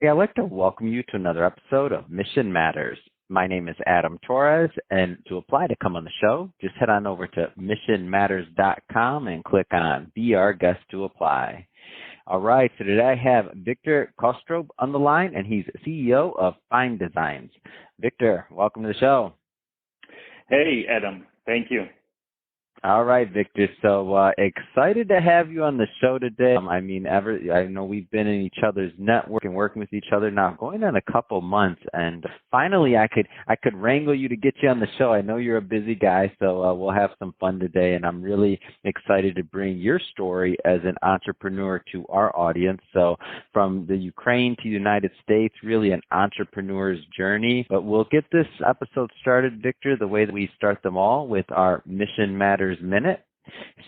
Hey, I'd like to welcome you to another episode of Mission Matters. My name is Adam Torres, and to apply to come on the show, just head on over to missionmatters.com and click on Be Our Guest to apply. All right, so today I have Victor Kostrob on the line, and he's CEO of Find Designs. Victor, welcome to the show. Hey, Adam. Thank you. All right, Victor. So excited to have you on the show today. I know we've been in each other's network and working with each other now going on a couple months, and finally I could wrangle you to get you on the show. I know you're a busy guy, so we'll have some fun today, and I'm really excited to bring your story as an entrepreneur to our audience. So from the Ukraine to the United States, really an entrepreneur's journey. But we'll get this episode started, Victor, the way that we start them all, with our Mission Matters Minute.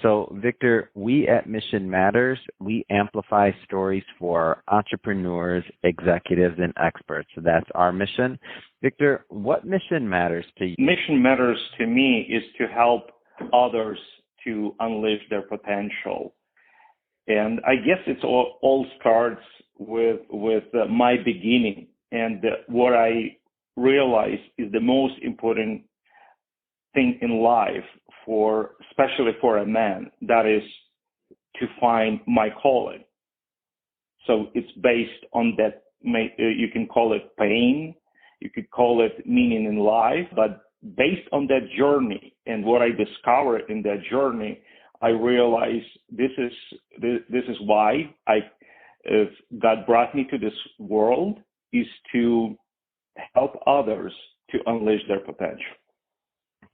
So, Victor, we at Mission Matters, we amplify stories for entrepreneurs, executives, and experts. So that's our mission. Victor, what mission matters to you? Mission matters to me is to help others to unleash their potential. And I guess it all starts with my beginning. And what I realized is the most important thing in life, especially for a man, that is to find my calling. So it's based on that. You can call it pain, you could call it meaning in life, but based on that journey and what I discovered in that journey, I realized this is why God brought me to this world, is to help others to unleash their potential.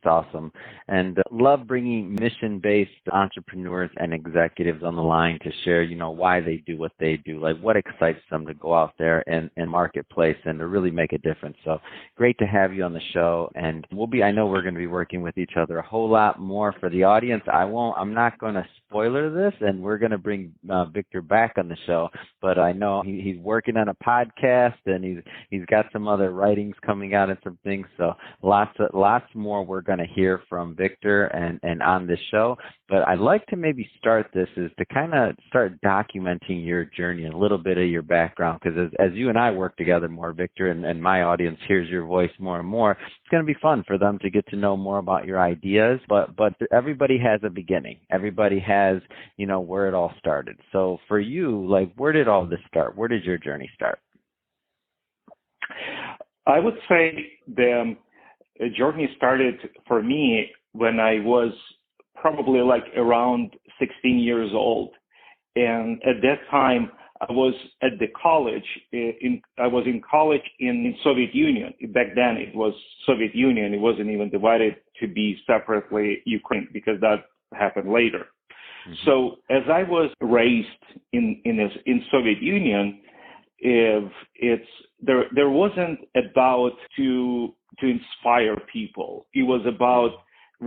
Awesome. And love bringing mission-based entrepreneurs and executives on the line to share, why they do what they do, like what excites them to go out there and marketplace and to really make a difference. So great to have you on the show. And I know we're going to be working with each other a whole lot more for the audience. I'm not going to spoiler this, and we're going to bring Victor back on the show, but I know he's working on a podcast and he's got some other writings coming out and some things. So lots more we're going to hear from Victor and on this show. But I'd like to maybe start this is to kind of start documenting your journey and a little bit of your background, because as you and I work together more, Victor, and my audience hears your voice more and more, it's going to be fun for them to get to know more about your ideas. But everybody has a beginning. Everybody has, where it all started. So for you, like, where did all this start? Where did your journey start? I would say the journey started for me when I was probably like around 16 years old. And at that time, I was at the college. I was in college in Soviet Union. Back then, it was Soviet Union. It wasn't even divided to be separately Ukraine, because that happened later. Mm-hmm. So as I was raised in Soviet Union, there wasn't about to inspire people. It was about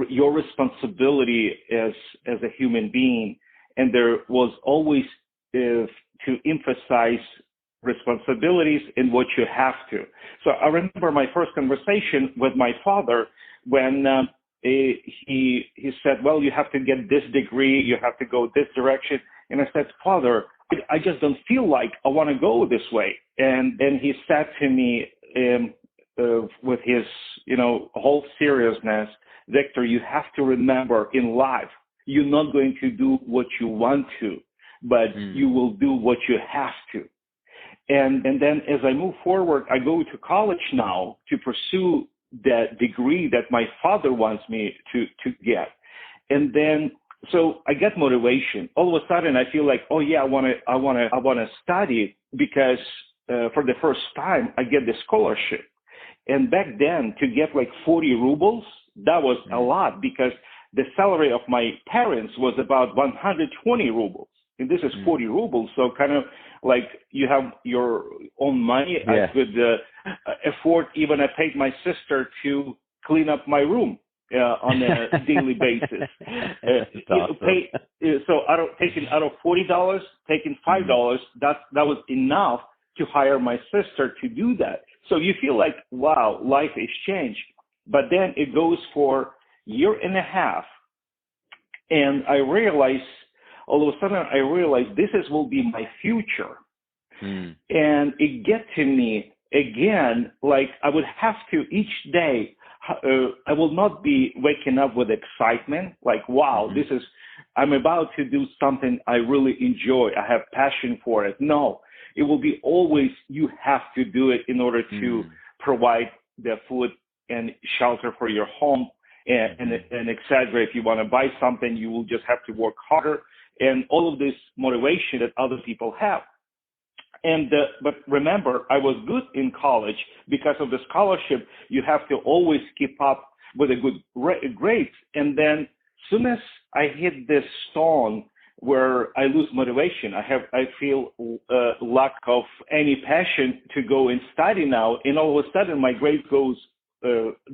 your responsibility as a human being, and there was always to emphasize responsibilities and what you have to. So I remember my first conversation with my father when he said, well, you have to get this degree, you have to go this direction. And I said, Father, I just don't feel like I want to go this way. And then he said to me with his, whole seriousness, Victor, you have to remember in life, you're not going to do what you want to, but you will do what you have to. And then as I move forward, I go to college now to pursue that degree that my father wants me to get. And then, so I get motivation. All of a sudden I feel like, oh yeah, I want to study, because for the first time I get the scholarship. And back then, to get like 40 rubles, that was a lot, because the salary of my parents was about 120 rubles. And this is 40 rubles. So kind of like you have your own money. Yeah. I could afford, even I paid my sister to clean up my room on a daily basis. Awesome. So taking out of $40, taking $5, that was enough to hire my sister to do that. So you feel like, wow, life has changed. But then it goes for a year and a half. And all of a sudden I realized this will be my future. Mm. And it get to me again, like I would have to each day, I will not be waking up with excitement, like, wow, Mm-hmm. I'm about to do something I really enjoy. I have passion for it. No, it will be always, you have to do it in order to provide the food and shelter for your home. And etc. If you want to buy something, you will just have to work harder, and all of this motivation that other people have. And but remember, I was good in college because of the scholarship. You have to always keep up with a good grades. And then, soon as I hit this stone where I lose motivation, I feel lack of any passion to go and study now. And all of a sudden, my grade goes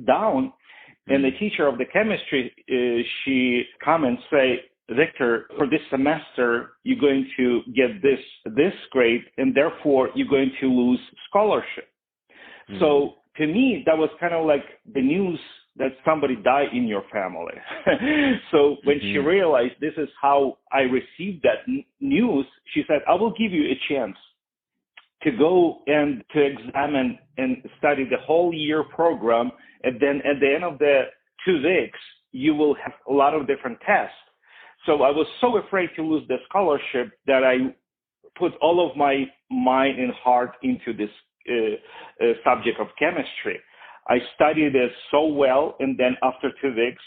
down. And the teacher of the chemistry, she come and say, Victor, for this semester, you're going to get this grade, and therefore you're going to lose scholarship. Mm-hmm. So to me, that was kind of like the news that somebody died in your family. So when she realized this is how I received that news, she said, I will give you a chance to go and to examine and study the whole year program. And then at the end of the 2 weeks, you will have a lot of different tests. So I was so afraid to lose the scholarship that I put all of my mind and heart into this subject of chemistry. I studied it so well, and then after 2 weeks,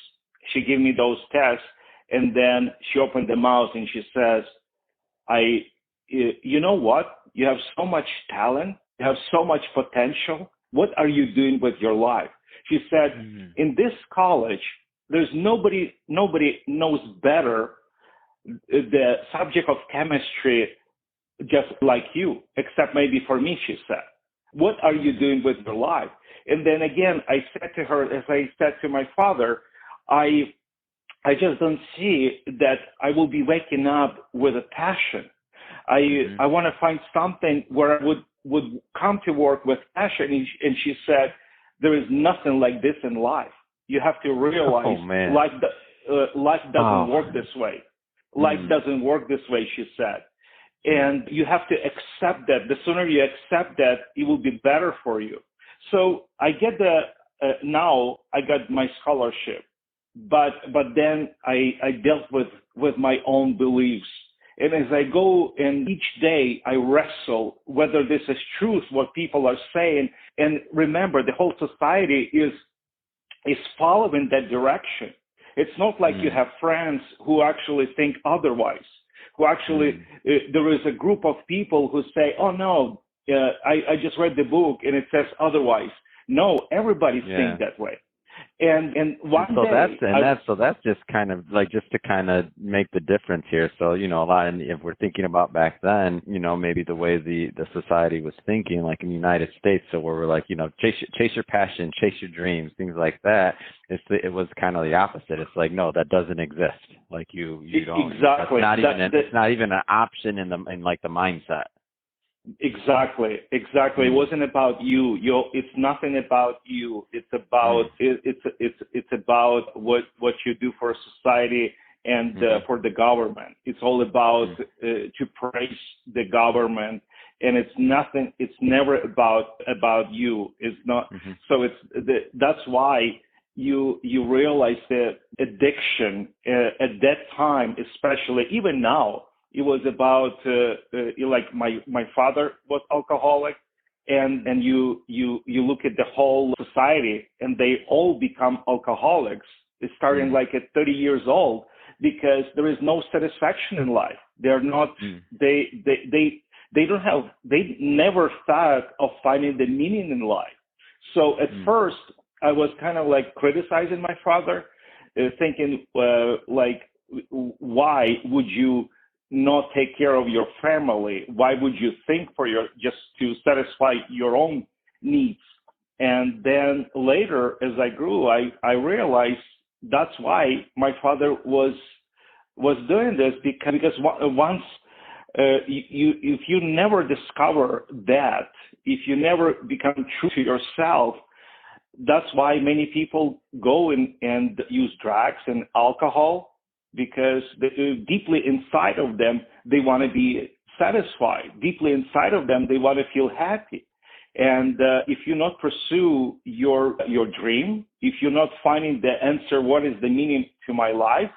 she gave me those tests, and then she opened the mouth and she says, you know what? You have so much talent. You have so much potential. What are you doing with your life? She said, in this college, there's nobody knows better the subject of chemistry just like you, except maybe for me, she said. What are you doing with your life? And then again, I said to her, as I said to my father, I just don't see that I will be waking up with a passion. I want to find something where I would come to work with passion. And she said, there is nothing like this in life. You have to realize life doesn't work this way. Life doesn't work this way, she said. And you have to accept that. The sooner you accept that, it will be better for you. So I get now I got my scholarship, but then I dealt with my own beliefs. And as I go and each day I wrestle whether this is truth, what people are saying. And remember, the whole society is following that direction. It's not like you have friends who actually think otherwise, who actually, there is a group of people who say, oh no, I just read the book and it says otherwise. No, everybody thinks that way. And one day, that's just kind of like, just to kind of make the difference here. So, a lot, and if we're thinking about back then, maybe the way the society was thinking, like in the United States, so where we're like, chase your passion, chase your dreams, things like that. It was kind of the opposite. It's like, no, that doesn't exist. Like you don't. Exactly. It's not even an option in the mindset. Exactly. It wasn't about you. It's nothing about you. It's about it's about what you do for society and for the government. It's all about to praise the government, and it's nothing. It's never about you. It's not. So that's why you realize the addiction at that time, especially even now. It was about like my father was alcoholic, and you look at the whole society and they all become alcoholics. It's starting like at 30 years old because there is no satisfaction in life. They're not they never thought of finding the meaning in life. So at first I was kind of like criticizing my father, thinking like, why would you not take care of your family? Why would you think just to satisfy your own needs? And then later, as I grew, I realized that's why my father was doing this, because once if you never discover that, if you never become true to yourself, that's why many people go and use drugs and alcohol, because deeply inside of them, they want to be satisfied. Deeply inside of them, they want to feel happy. And if you not pursue your dream, if you're not finding the answer, what is the meaning to my life,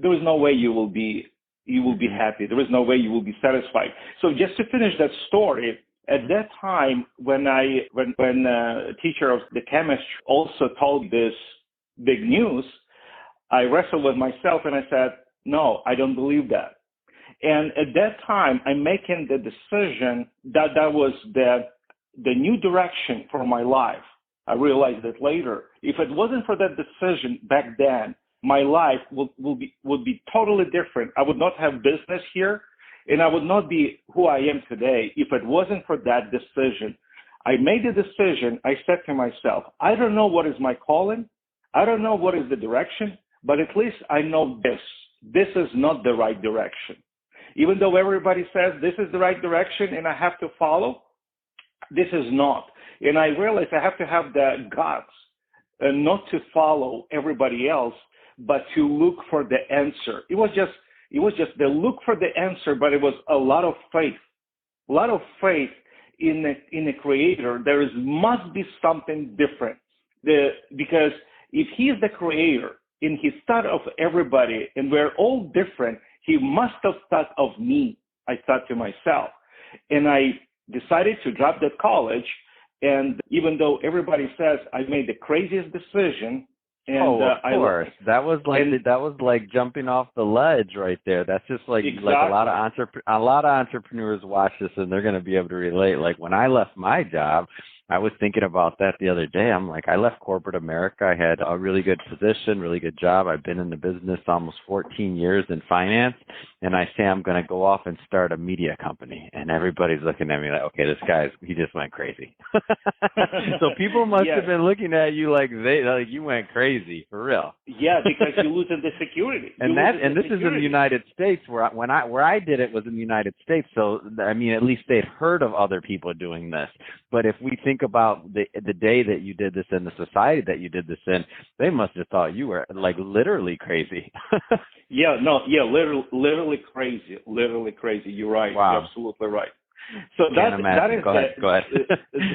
there is no way you will be happy. There is no way you will be satisfied. So just to finish that story, at that time when a teacher of the chemistry also told this big news, I wrestled with myself and I said, no, I don't believe that. And at that time, I'm making the decision that was the new direction for my life. I realized that later. If it wasn't for that decision back then, my life would be totally different. I would not have business here, and I would not be who I am today if it wasn't for that decision. I made the decision. I said to myself, I don't know what is my calling. I don't know what is the direction, but at least I know this. This is not the right direction. Even though everybody says this is the right direction and I have to follow, this is not. And I realized I have to have the guts not to follow everybody else, but to look for the answer. It was just the look for the answer, but it was a lot of faith in a creator. There must be something different. Because if he is the creator and he thought of everybody and we're all different, he must have thought of me, I thought to myself. And I decided to drop that college. And even though everybody says I made the craziest decision, and of course, that was like jumping off the ledge right there. That's just like exactly. Like a lot of entrepreneurs watch this and they're going to be able to relate. Like when I left my job, I was thinking about that the other day. I'm like, I left corporate America. I had a really good position, really good job. I've been in the business almost 14 years in finance. And I say I'm going to go off and start a media company. And everybody's looking at me like, okay, he just went crazy. So people must have been looking at you like you went crazy, for real. Yeah, because you're losing the security. This is in the United States where I did it was in the United States. So, I mean, at least they'd heard of other people doing this. But if we think about the day that you did this and the society that you did this in, they must have thought you were like literally crazy. Literally crazy. You're right. Wow. You're absolutely right. So that is go ahead.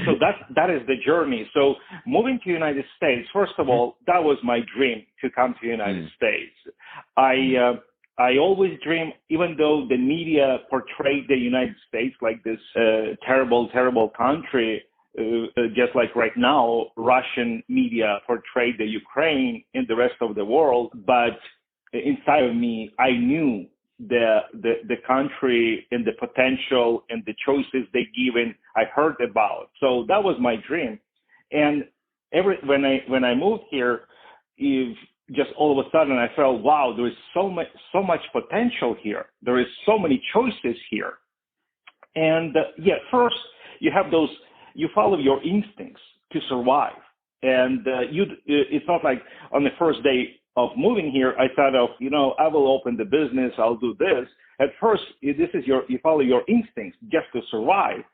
So that is the journey. So moving to the United States, first of all, that was my dream to come to the United States. I always dream, even though the media portrayed the United States like this terrible country, just like right now, Russian media portrayed the Ukraine and the rest of the world. But inside of me, I knew the country and the potential and the choices they given, I heard about. So that was my dream. And when I moved here, just all of a sudden I felt, wow, there is so much potential here. There is so many choices here. And first you have you follow your instincts to survive. And it's not like on the first day of moving here, I thought of, I will open the business, I'll do this. At first, you follow your instincts just to survive.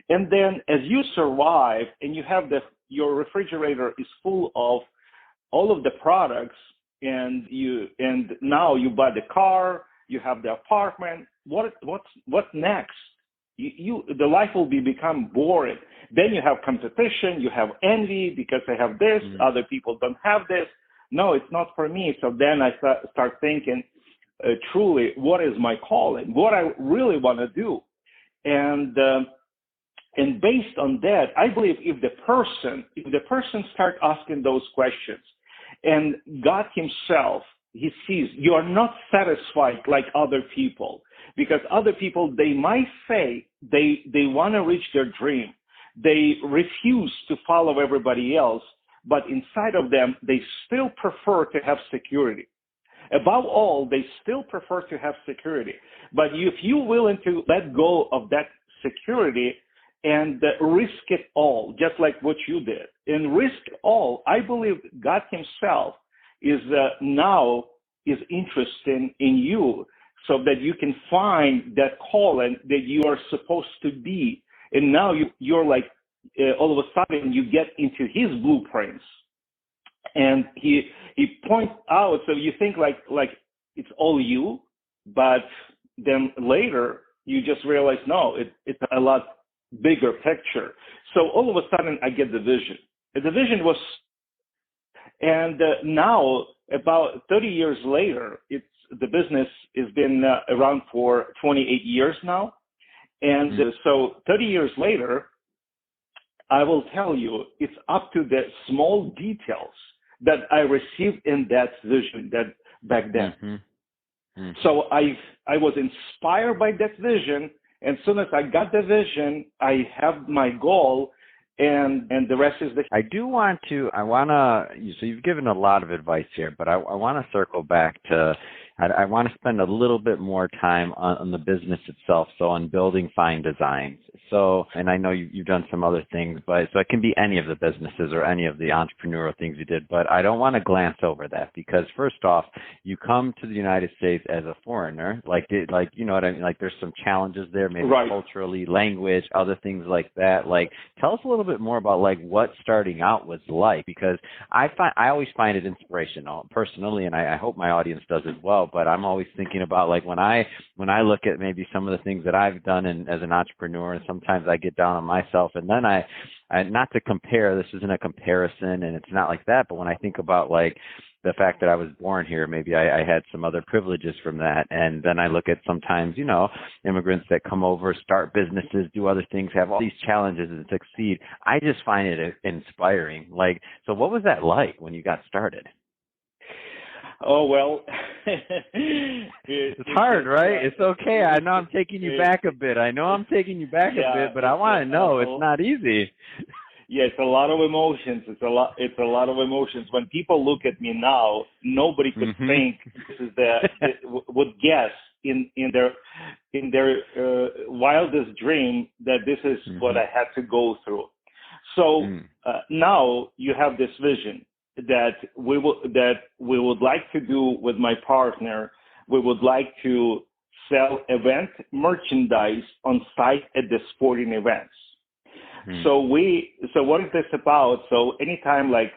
And then as you survive and you have your refrigerator is full of all of the products, and now you buy the car, you have the apartment, what's next? The life will become boring. Then you have competition, you have envy because I have this, other people don't have this. No, it's not for me. So then I start thinking, truly, what is my calling? What I really want to do? And based on that, I believe if the person start asking those questions, and God Himself, He sees you are not satisfied like other people, because other people, they might say they want to reach their dream. They refuse to follow everybody else, but inside of them, they still prefer to have security. Above all, they still prefer to have security. But if you're willing to let go of that security and risk it all, just like what you did, and risk all, I believe God Himself is now interested in you, so that you can find that calling that you are supposed to be. And now you're like, all of a sudden you get into His blueprints, and he points out. So you think like it's all you, but then later you just realize, no, it's a lot bigger picture. So all of a sudden I get the vision. The vision was, and now about 30 years later, the business has been around for 28 years now. And so 30 years later, I will tell you, it's up to the small details that I received in that vision that back then. Mm-hmm. So I was inspired by that vision. And as soon as I got the vision, I have my goal, and the rest is the. So you've given a lot of advice here, but I want to circle back to, I want to spend a little bit more time on the business itself, so on building fine designs. So, and I know you've done some other things, but so it can be any of the businesses or any of the entrepreneurial things you did, but I don't want to glance over that, because first off, you come to the United States as a foreigner, you know what I mean? Like there's some challenges there, maybe right. Culturally, language, other things like that. Like, tell us a little bit more about like what starting out was like, because I always find it inspirational personally, and I hope my audience does as well. But I'm always thinking about like when I look at maybe some of the things that I've done as an entrepreneur, and sometimes I get down on myself, and then I not to compare, this isn't a comparison and it's not like that, but when I think about like the fact that I was born here, maybe I had some other privileges from that. And then I look at sometimes, you know, immigrants that come over, start businesses, do other things, have all these challenges and succeed. I just find it inspiring. Like, so what was that like when you got started? Oh, well, it's hard, right? It's okay. I know I'm taking you back a bit. But I want to know it's not easy. Yeah, it's a lot of emotions. It's a lot of emotions. When people look at me now, nobody could think this is would guess in their wildest dream that this is what I had to go through. So now you have this vision that we would like to do with my partner. We would like to sell event merchandise on site at the sporting events. So what is this about? So anytime like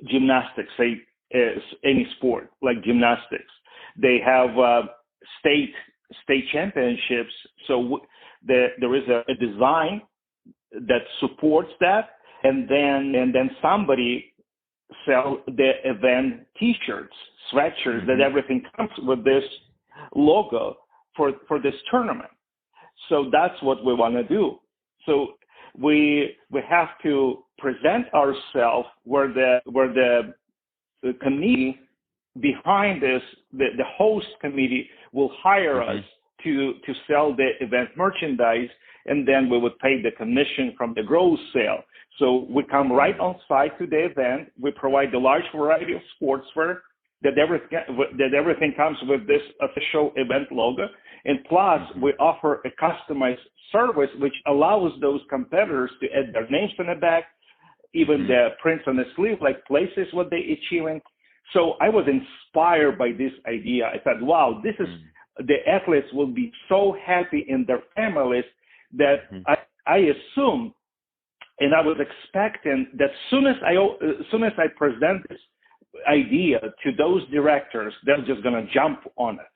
gymnastics, say any sport like gymnastics, they have state championships. So there is a design that supports that, and then somebody sell the event T-shirts, sweatshirts, that everything comes with this logo for this tournament. So that's what we want to do. So we have to present ourselves where the committee behind this, the host committee will hire us to sell the event merchandise, and then we would pay the commission from the gross sale. So we come right on site to the event. We provide a large variety of sportswear that everything comes with this official event logo. And plus, we offer a customized service which allows those competitors to add their names on the back, even the prints on the sleeve, like places what they achieving. So I was inspired by this idea. I thought, wow, this is the athletes will be so happy in their families that I assume, and I was expecting that soon as I present this idea to those directors, they're just gonna jump on it.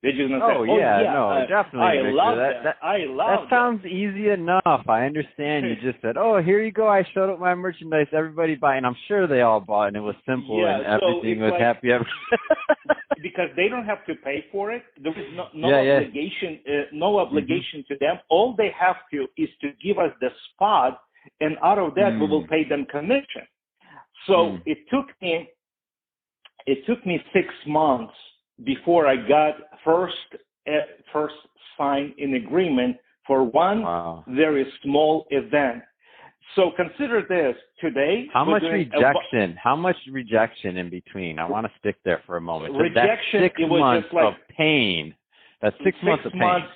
They're just gonna say, definitely. I love that. That sounds easy enough. I understand. You just said, oh, here you go. I showed up my merchandise. Everybody buy, and I'm sure they all bought, and it was simple, and everything was happy. Because they don't have to pay for it. There is no obligation to them. All they have to is to give us the spot, and out of that we will pay them commission. So it took me 6 months before I got first signed an agreement for one very small event. So consider this today. How much rejection in between? I want to stick there for a moment. Rejection. That's 6 it was months just like of pain. That's 6 months of pain.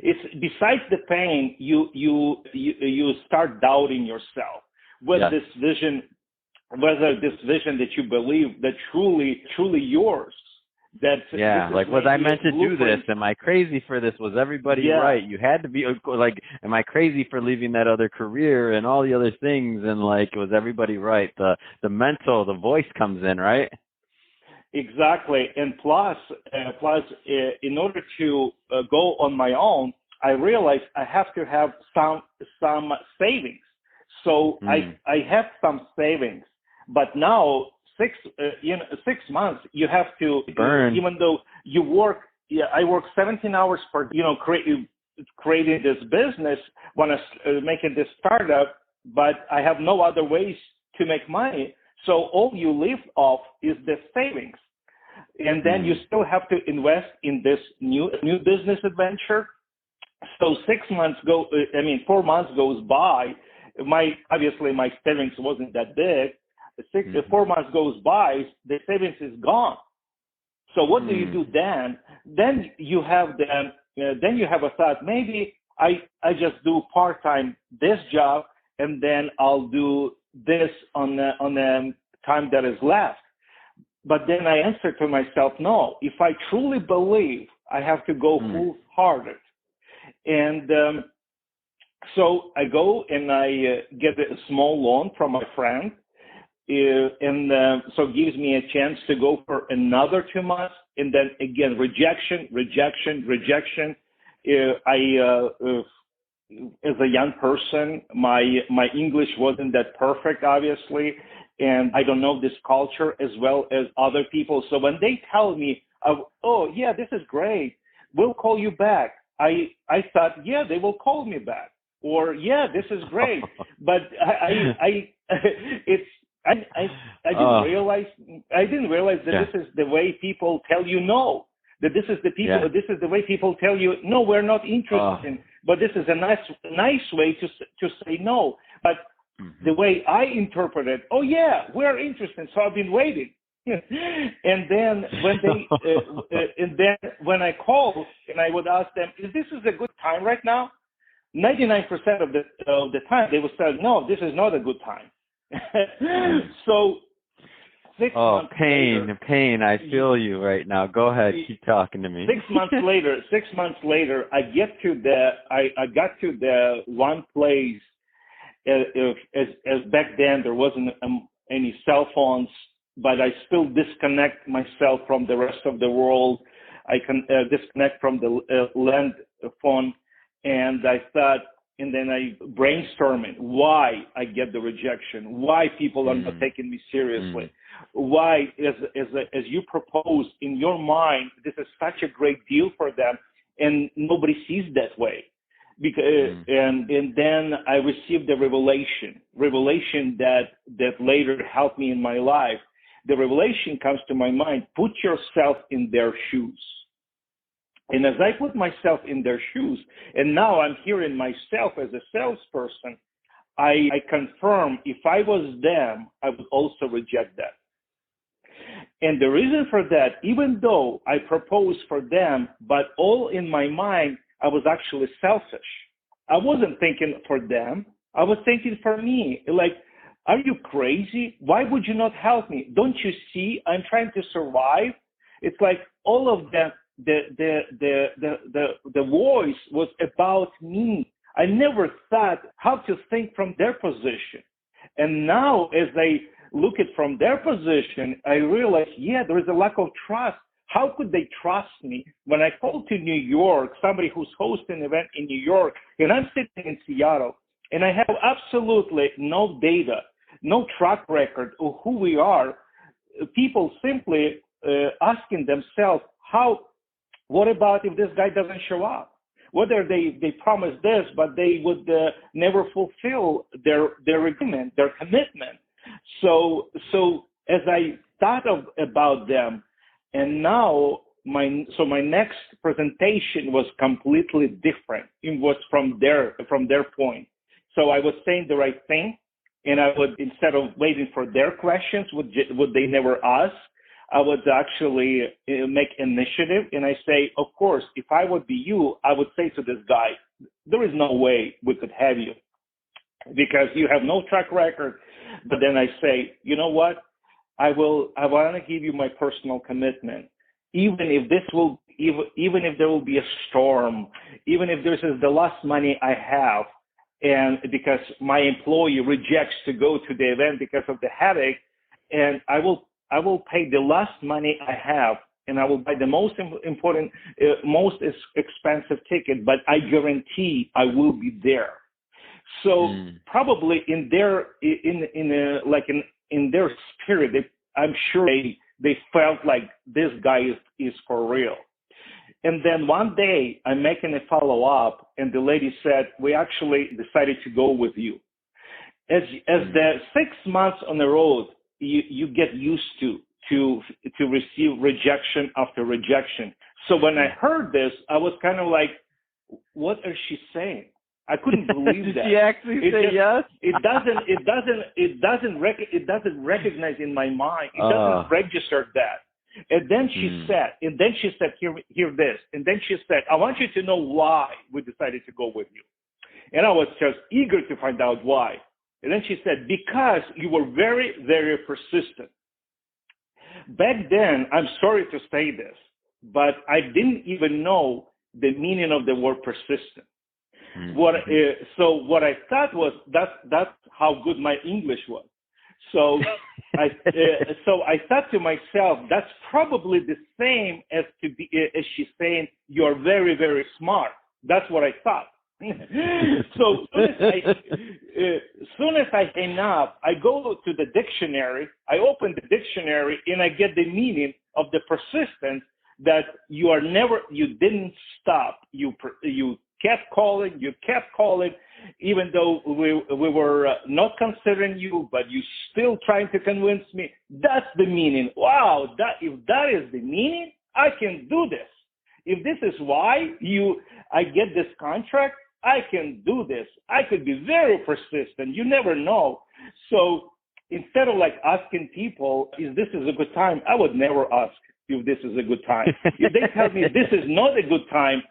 It's besides the pain, you start doubting yourself. Whether this vision that you believe that truly yours. Was I meant to do this? Am I crazy for this? Was everybody right? You had to be like, am I crazy for leaving that other career and all the other things? And like, was everybody right? The voice comes in, right? exactly. And in order to go on my own, I realized I have to have some savings. So I have some savings, but now 6 months you have to burn. Even though you work, I work 17 hours per, creating this business, making this startup, but I have no other ways to make money. So all you live off is the savings, and then you still have to invest in this new business adventure. So 4 months goes by. Obviously my savings wasn't that big. 4 months goes by, the savings is gone. So what do you do then? Then you have a thought, maybe I just do part-time this job, and then I'll do this on the time that is left. But then I answer to myself, no, if I truly believe, I have to go full-hearted. And so I go and I get a small loan from my friend, so it gives me a chance to go for another 2 months, and then again rejection. As a young person, my English wasn't that perfect, obviously, and I don't know this culture as well as other people. So when they tell me, "Oh yeah, this is great, we'll call you back," I thought, yeah, they will call me back, or yeah, this is great, but I didn't realize that this is the way people tell you no. That this is the way people tell you no, we're not interested. But this is a nice way to say no. But the way I interpret it, oh yeah, we're interested. So I've been waiting. And then when I call and I would ask them, is this a good time right now? 99% of the time they would say, no, this is not a good time. So 6 months later, pain. I feel you right now. Go ahead, keep talking to me. 6 months later, I got to the one place. As back then there wasn't any cell phones, but I still disconnect myself from the rest of the world. I can disconnect from the land phone, and I thought. And then I brainstorming why I get the rejection, why people are not taking me seriously, why, as you propose in your mind, this is such a great deal for them, and nobody sees that way. Because and then I received the revelation that later helped me in my life. The revelation comes to my mind: put yourself in their shoes. And as I put myself in their shoes, and now I'm hearing myself as a salesperson, I confirm if I was them, I would also reject that. And the reason for that, even though I proposed for them, but all in my mind, I was actually selfish. I wasn't thinking for them. I was thinking for me. Like, are you crazy? Why would you not help me? Don't you see I'm trying to survive? It's like all of them. The voice was about me. I never thought how to think from their position. And now as I look at from their position, I realize, yeah, there is a lack of trust. How could they trust me when I called to New York, somebody who's hosting an event in New York, and I'm sitting in Seattle, and I have absolutely no data, no track record of who we are. People simply asking themselves, what about if this guy doesn't show up? Whether they promise this, but they would never fulfill their agreement, their commitment. So as I thought about them, and now my next presentation was completely different. It was from their point. So I was saying the right thing, and I would, instead of waiting for their questions, would they never ask, I would actually make initiative, and I say, of course, if I would be you, I would say to this guy, there is no way we could have you because you have no track record. But then I say, you know what? I want to give you my personal commitment, even if there will be a storm, even if this is the last money I have, and because my employee rejects to go to the event because of the headache, and I will I will pay the last money I have, and I will buy the most important, most expensive ticket, but I guarantee I will be there. So probably in their in their spirit, I'm sure they felt like this guy is for real. And then one day I'm making a follow up, and the lady said, we actually decided to go with you. As the 6 months on the road, you get used to receive rejection after rejection. So when I heard this, I was kind of like, what is she saying? I couldn't believe that. Did she actually say yes? It doesn't recognize in my mind. It doesn't register that. And then she said, hear this. And then she said, I want you to know why we decided to go with you. And I was just eager to find out why. And then she said, because you were very, very persistent. Back then, I'm sorry to say this, but I didn't even know the meaning of the word persistent. So what I thought was that's how good my English was. So I thought to myself, that's probably the same as she's saying you're very, very smart. That's what I thought. So soon as I hang up, I go to the dictionary. I open the dictionary and I get the meaning of the persistence, that you didn't stop. You kept calling, even though we were not considering you, but you still trying to convince me. That's the meaning. Wow, if that is the meaning, I can do this. If this is why I get this contract, I can do this. I could be very persistent. You never know. So instead of like asking people, is this a good time? I would never ask if this is a good time. If they tell me this is not a good time,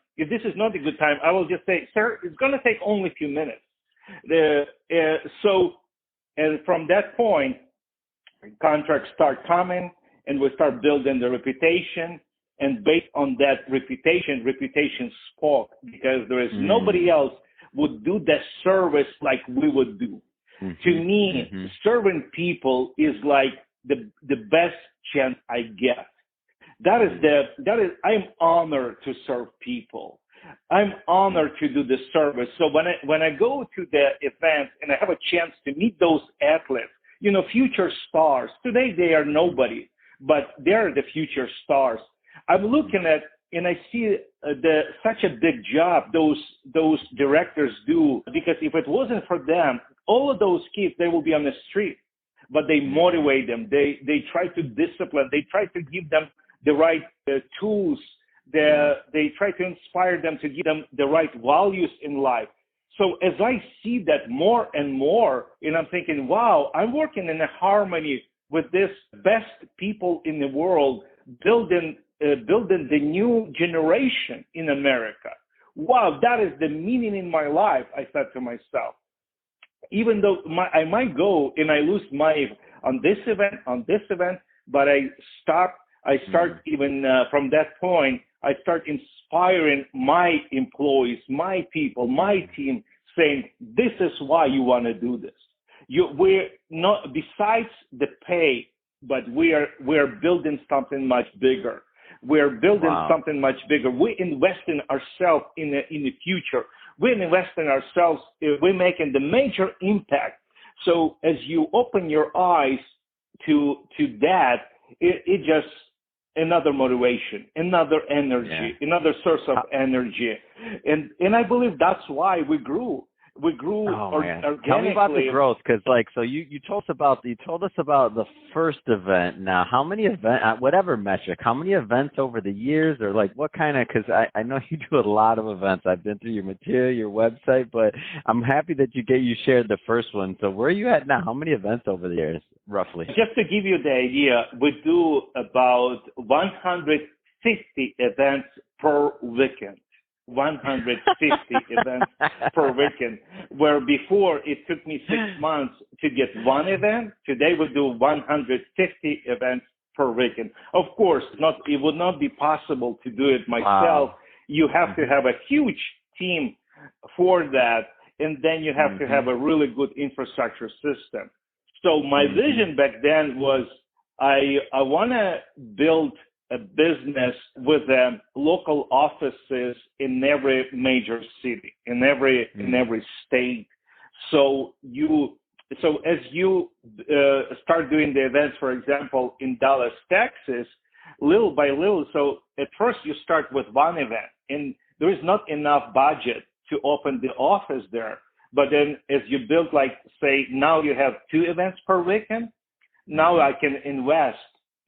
I will just say, sir, it's going to take only a few minutes. And from that point, contracts start coming, and we start building the reputation. And based on that reputation spoke, because there is nobody else would do that service like we would do. To me, serving people is like the best chance I get. I'm honored to serve people. I'm honored to do the service. So when I go to the event and I have a chance to meet those athletes, future stars. Today they are nobody, but they're the future stars. I'm looking at and I see such a big job those directors do, because if it wasn't for them, all of those kids, they will be on the street. But they motivate them. They try to discipline. They try to give them the right tools. They try to inspire them, to give them the right values in life. So as I see that more and more, and I'm thinking, wow, I'm working in a harmony with this best people in the world, building the new generation in America. Wow, that is the meaning in my life, I said to myself. Even though I might go and I lose money on this event, but I start even from that point, I start inspiring my employees, my people, my team, saying, this is why you want to do this. We're not, besides the pay, but we are building something much bigger. We're building something much bigger. We invest in ourselves in the future. We're investing in ourselves. We're making the major impact. So as you open your eyes to that, it just another motivation, another energy, another source of energy, and I believe that's why we grew. We grew organically. Tell me about the growth, because so you told us about the first event. Now, how many whatever metric, how many events over the years, or what kind of? Because I know you do a lot of events. I've been through your material, your website, but I'm happy that you shared the first one. So where are you at now? How many events over the years, roughly? Just to give you the idea, we do about 150 events per weekend. 150 events per weekend, where before it took me 6 months to get one event. Today we do 150 events per weekend. Of course, it would not be possible to do it myself. Wow. You have to have a huge team for that, and then you have to have a really good infrastructure system. So my vision back then was I want to build a business with local offices in every major city, in every state. So as you start doing the events, for example, in Dallas, Texas, little by little. So at first you start with one event, and there is not enough budget to open the office there. But then as you build, like, say, now you have 2 events per weekend, now I can invest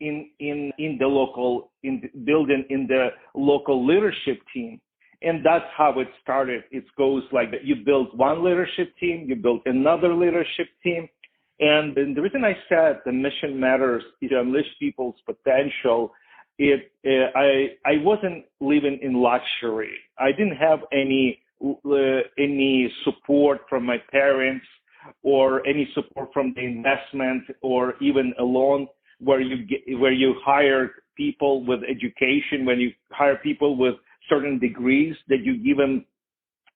in the local, in building in the local leadership team. And that's how it started. It goes like that. You build one leadership team, you build another leadership team. And the reason I said the mission matters is to unleash people's potential. I wasn't living in luxury. I didn't have any support from my parents or any support from the investment or even a loan where you hire people with education, when you hire people with certain degrees, that you give them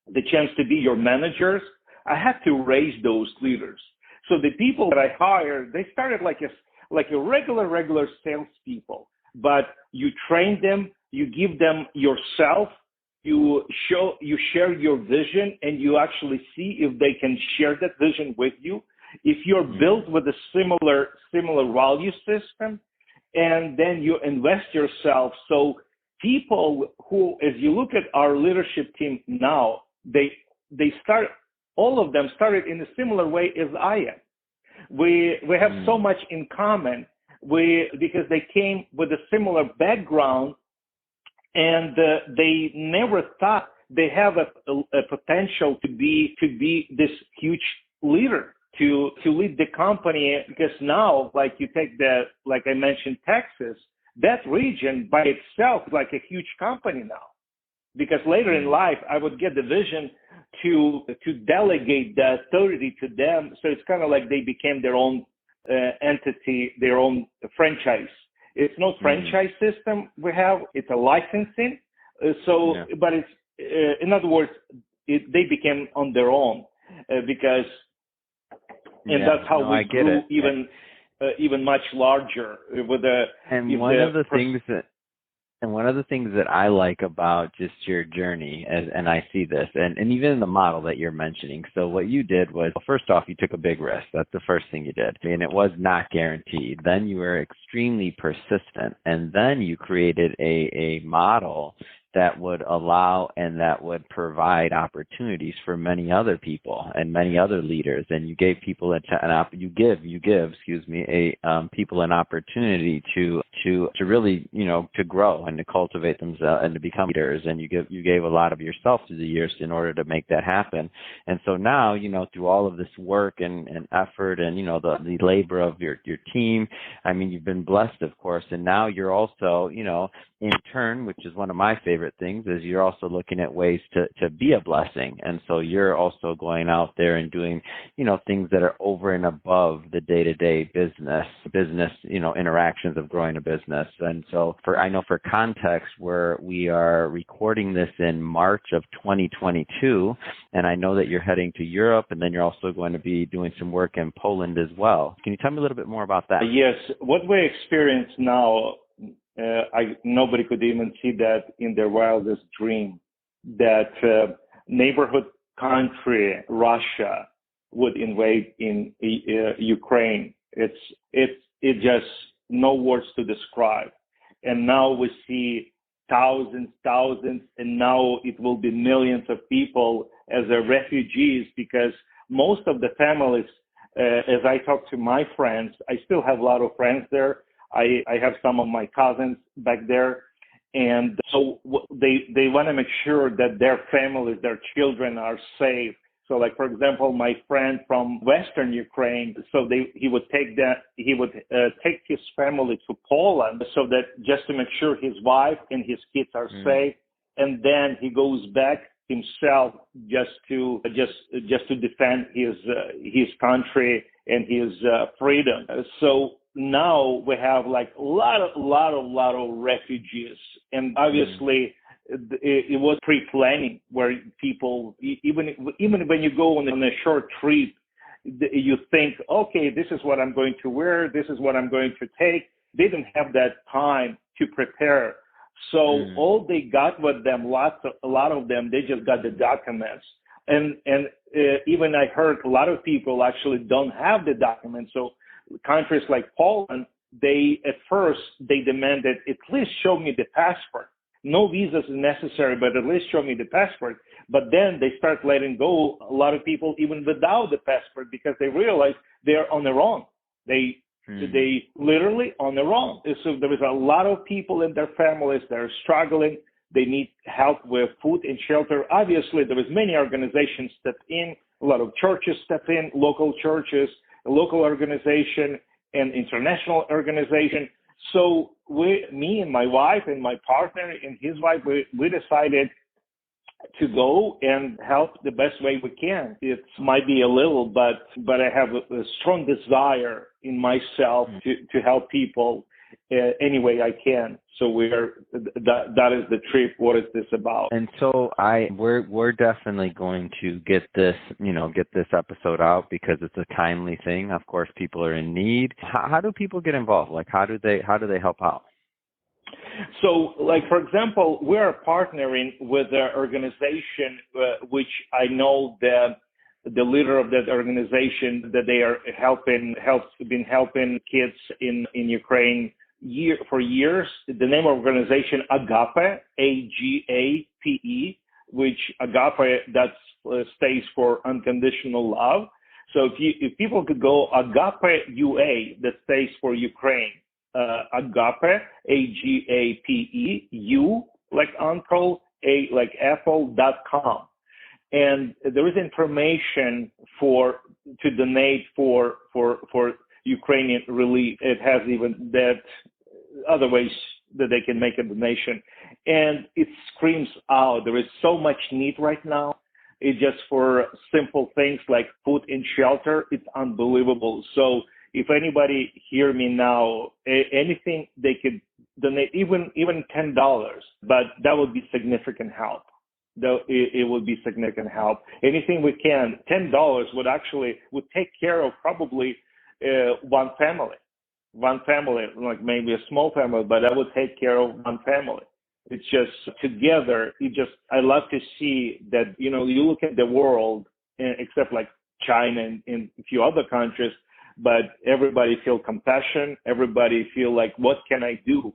the chance to be your managers. I had to raise those leaders. So the people that I hired, they started like a regular salespeople, but you train them, you give them yourself, you share your vision, and you actually see if they can share that vision with you. If you're built with a similar value system, and then you invest yourself. So people who, as you look at our leadership team now, all of them started in a similar way as I am. We have so much in common. Because they came with a similar background, and they never thought they have a potential to be this huge leader, to lead the company. Because now, like you take like I mentioned, Texas, that region by itself is like a huge company now. Because later in life, I would get the vision to delegate the authority to them. So it's kind of like they became their own entity, their own franchise. It's not franchise system we have; it's a licensing. But it's in other words, they became on their own because, and that's how we grew even much larger with the. And one of the things that I like about just your journey, and I see this, and even in the model that you're mentioning. So what you did was, first off, you took a big risk. That's the first thing you did. And it was not guaranteed. Then you were extremely persistent. And then you created a model that would allow and that would provide opportunities for many other people and many other leaders. And you gave people people an opportunity to really, to grow and to cultivate themselves and to become leaders. And you gave a lot of yourself through the years in order to make that happen. And so now, through all of this work and effort and, the labor of your team, I mean, you've been blessed, of course. And now you're also, in turn, which is one of my favorite things, is you're also looking at ways to be a blessing. And so you're also going out there and doing, things that are over and above the day-to-day business, interactions of growing a business. And so I know for context, we are recording this in March of 2022, and I know that you're heading to Europe, and then you're also going to be doing some work in Poland as well. Can you tell me a little bit more about that? Yes. What we experience now, nobody could even see that in their wildest dream, that neighborhood country, Russia, would invade in Ukraine. It's just no words to describe. And now we see thousands, and now it will be millions of people as refugees, because most of the families, as I talk to my friends, I still have a lot of friends there. I have some of my cousins back there, and so they want to make sure that their families, their children are safe. So, like, for example, my friend from Western Ukraine, so he would take his family to Poland, so that just to make sure his wife and his kids are safe, and then he goes back himself just to defend his country and his freedom. So now we have like a lot of refugees, and obviously it was pre-planning, where people, even when you go on a short trip, you think, okay, this is what I'm going to wear, this is what I'm going to take. They didn't have that time to prepare. So all they got with them, a lot of them, they just got the documents. And even I heard a lot of people actually don't have the documents. So countries like Poland, at first demanded, at least show me the passport. No visas is necessary, but at least show me the passport. But then they start letting go a lot of people even without the passport because they realize they're on their own. They literally on their own. So there is a lot of people in their families that are struggling. They need help with food and shelter. Obviously, there is many organizations step in. A lot of churches step in, local churches, a local organization, and international organization. So me and my wife and my partner and his wife, we decided to go and help the best way we can. It might be a little, but I have a strong desire in myself to help people any way I can. So that is the trip. What is this about? And so we're definitely going to get this episode out because it's a timely thing. Of course, people are in need. How do people get involved? Like, how do they help out? So, like, for example, we are partnering with an organization which I know that the leader of that organization, that they are been helping kids in Ukraine for years. The name of the organization, Agape, AGAPE, which Agape, that stays for unconditional love. So if people could go Agape UA, that stays for Ukraine, Agape, AGAPE, U like uncle, A like apple.com. And there is information to donate for Ukrainian relief. It has even that other ways that they can make a donation. And it screams out. There is so much need right now. It's just for simple things like food and shelter. It's unbelievable. So if anybody hear me now, anything they could donate, even $10, but that would be significant help. Though it would be significant help. Anything we can, $10 would take care of probably one family, like maybe a small family, but that would take care of one family. It's just together. I love to see that, you look at the world, except like China and a few other countries, but everybody feel compassion. Everybody feel like, what can I do?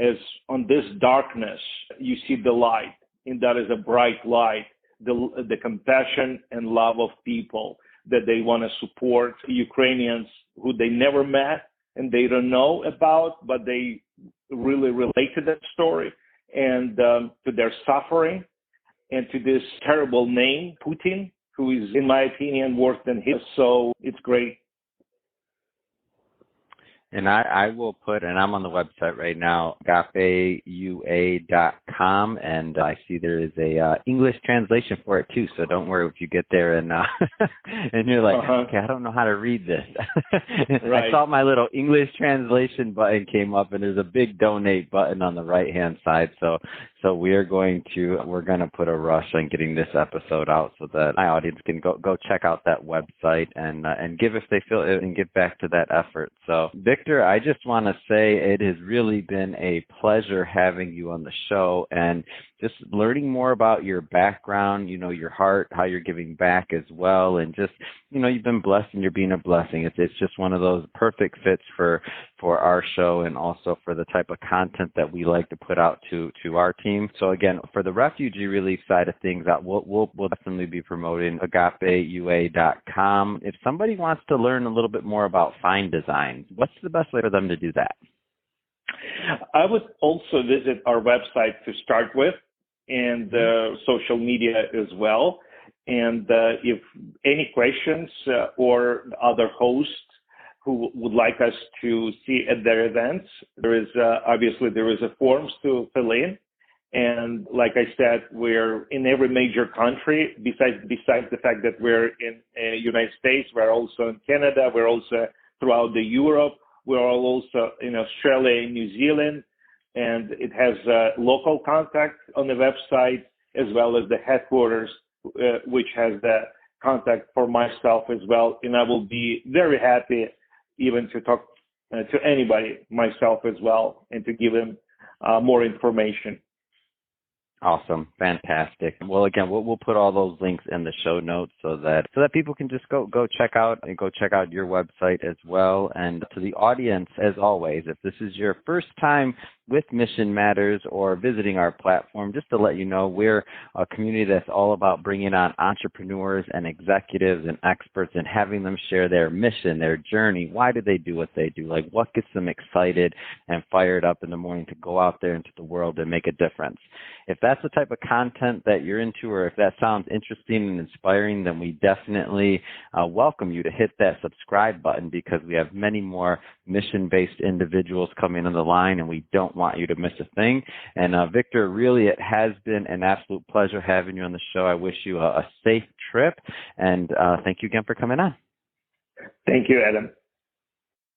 As on this darkness, you see the light, and that is a bright light, the compassion and love of people that they want to support Ukrainians who they never met and they don't know about, but they really relate to that story and to their suffering and to this terrible name, Putin, who is, in my opinion, worse than his. So it's great. And I will put, and I'm on the website right now, agapeua.com, and I see there is a English translation for it too. So don't worry if you get there and and you're like, okay, I don't know how to read this. Right. I saw my little English translation button came up, and there's a big donate button on the right hand side. So we're going to put a rush on getting this episode out so that my audience can go check out that website and give if they feel it and get back to that effort. So Victor, I just want to say it has really been a pleasure having you on the show and just learning more about your background, your heart, how you're giving back as well. And just, you've been blessed and you're being a blessing. It's just one of those perfect fits for our show and also for the type of content that we like to put out to our team. So again, for the refugee relief side of things, we'll definitely be promoting agapeua.com. If somebody wants to learn a little bit more about fine design, what's the best way for them to do that? I would also visit our website to start with and social media as well. And if any questions or other hosts who would like us to see at their events, there is a forms to fill in. And like I said, we're in every major country besides the fact that we're in the United States. We're also in Canada. We're also throughout the Europe. We're also in Australia and New Zealand. And it has local contact on the website as well as the headquarters which has the contact for myself as well. And I will be very happy even to talk to anybody, myself as well, and to give them more information. Awesome. Fantastic. Well, again, we'll put all those links in the show notes so that people can just go check out your website as well. And to the audience, as always, if this is your first time with Mission Matters or visiting our platform, just to let you know, we're a community that's all about bringing on entrepreneurs and executives and experts and having them share their mission, their journey. Why do they do what they do? Like, what gets them excited and fired up in the morning to go out there into the world and make a difference? If that's the type of content that you're into, or if that sounds interesting and inspiring, then we definitely welcome you to hit that subscribe button, because we have many more mission-based individuals coming on the line, and we don't want you to miss a thing. And Victor, really, it has been an absolute pleasure having you on the show. I wish you a safe trip, and thank you again for coming on. Thank you, Adam.